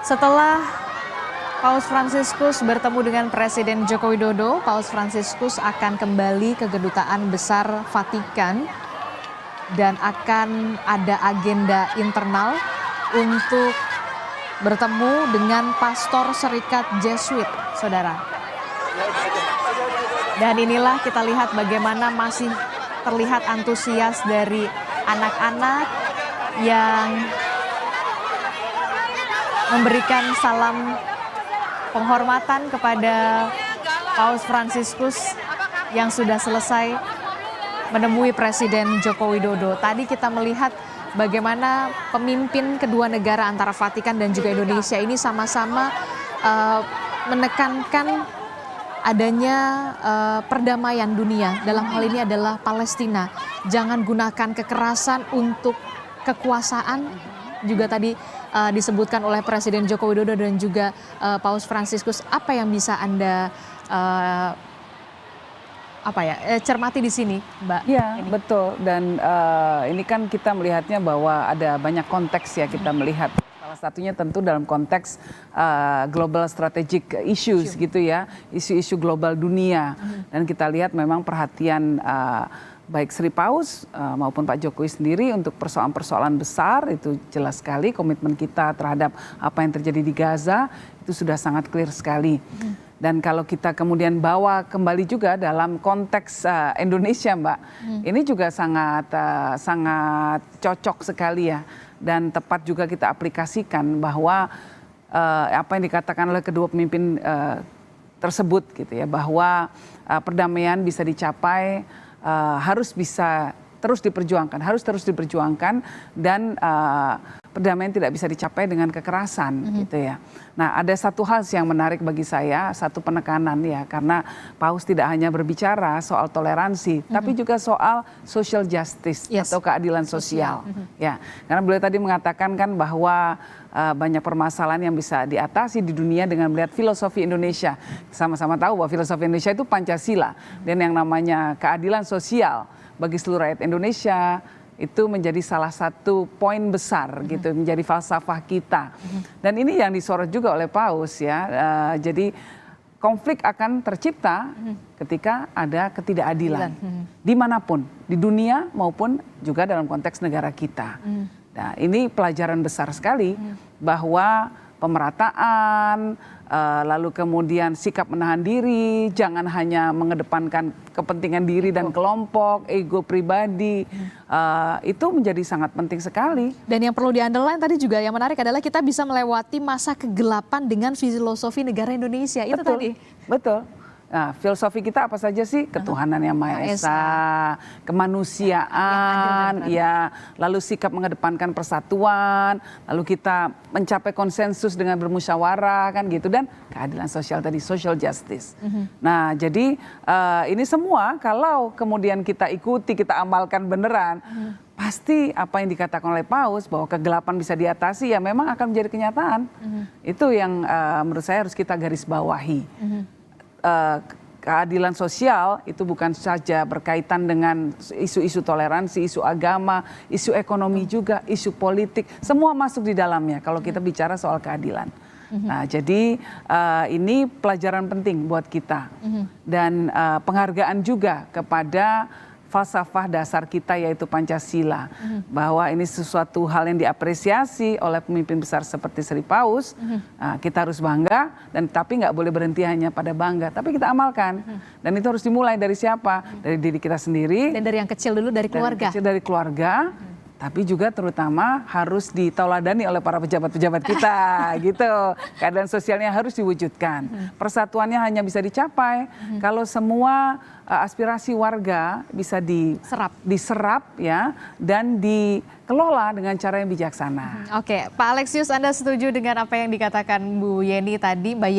Setelah Paus Fransiskus bertemu dengan Presiden Joko Widodo, Paus Fransiskus akan kembali ke Kedutaan Besar Vatikan dan akan ada agenda internal untuk bertemu dengan pastor Serikat Jesuit, saudara. Dan inilah kita lihat bagaimana masih terlihat antusias dari anak-anak yang memberikan salam penghormatan kepada Paus Fransiskus yang sudah selesai menemui Presiden Joko Widodo. Tadi kita melihat bagaimana pemimpin kedua negara antara Vatikan dan juga Indonesia ini sama-sama menekankan adanya perdamaian dunia. Dalam hal ini adalah Palestina. Jangan gunakan kekerasan untuk kekuasaan. Juga tadi disebutkan oleh Presiden Joko Widodo dan juga Paus Fransiskus. Apa yang bisa Anda cermati di sini, Mbak? Ya, betul. Dan ini kan kita melihatnya bahwa ada banyak konteks ya kita melihat. Salah satunya tentu dalam konteks global strategic issues gitu ya, isu-isu global dunia. Dan kita lihat memang perhatian baik Sri Paus maupun Pak Jokowi sendiri untuk persoalan-persoalan besar itu jelas sekali komitmen kita terhadap apa yang terjadi di Gaza itu sudah sangat clear sekali. Dan kalau kita kemudian bawa kembali juga dalam konteks Indonesia, Mbak, ini juga sangat cocok sekali ya. Dan tepat juga kita aplikasikan bahwa apa yang dikatakan oleh kedua pemimpin tersebut gitu ya, bahwa perdamaian bisa dicapai harus bisa terus diperjuangkan dan perdamaian tidak bisa dicapai dengan kekerasan gitu ya. Nah, ada satu hal yang menarik bagi saya, satu penekanan ya, karena Paus tidak hanya berbicara soal toleransi, tapi juga soal social justice atau keadilan sosial. Ya, karena beliau tadi mengatakan kan bahwa banyak permasalahan yang bisa diatasi di dunia dengan melihat filosofi Indonesia. Sama-sama tahu bahwa filosofi Indonesia itu Pancasila dan yang namanya keadilan sosial bagi seluruh rakyat Indonesia itu menjadi salah satu poin besar gitu, menjadi falsafah kita. Dan ini yang disorot juga oleh Paus ya. Jadi konflik akan tercipta ketika ada ketidakadilan dimanapun, di dunia maupun juga dalam konteks negara kita. Nah, ini pelajaran besar sekali bahwa pemerataan, lalu kemudian sikap menahan diri, jangan hanya mengedepankan kepentingan diri dan kelompok, ego pribadi, itu menjadi sangat penting sekali. Dan yang perlu di-underline tadi juga yang menarik adalah kita bisa melewati masa kegelapan dengan filosofi negara Indonesia. Itu tadi. Betul. Nah, filosofi kita apa saja sih? Ketuhanan yang Maha Esa, kemanusiaan, ya, lalu sikap mengedepankan persatuan, lalu kita mencapai konsensus dengan bermusyawarah kan gitu, dan keadilan sosial tadi, social justice. Nah, jadi ini semua kalau kemudian kita ikuti, kita amalkan beneran, pasti apa yang dikatakan oleh Paus bahwa kegelapan bisa diatasi ya memang akan menjadi kenyataan. Itu yang menurut saya harus kita garis bawahi. Keadilan sosial itu bukan saja berkaitan dengan isu-isu toleransi, isu agama, isu ekonomi juga, isu politik, semua masuk di dalamnya kalau kita bicara soal keadilan. Nah, jadi ini pelajaran penting buat kita dan penghargaan juga kepada falsafah dasar kita yaitu Pancasila, bahwa ini sesuatu hal yang diapresiasi oleh pemimpin besar seperti Sri Paus. Kita harus bangga, dan tapi nggak boleh berhenti hanya pada bangga, tapi kita amalkan. Dan itu harus dimulai dari siapa? Dari diri kita sendiri. Dan dari yang kecil dulu, dari keluarga. Dari keluarga. Tapi juga terutama harus ditauladani oleh para pejabat-pejabat kita gitu. Keadaan sosialnya harus diwujudkan. Persatuannya hanya bisa dicapai kalau semua aspirasi warga bisa diserap ya, dan dikelola dengan cara yang bijaksana. Oke, Pak Alexius, Anda setuju dengan apa yang dikatakan Bu Yeni tadi, Mbak Yeni?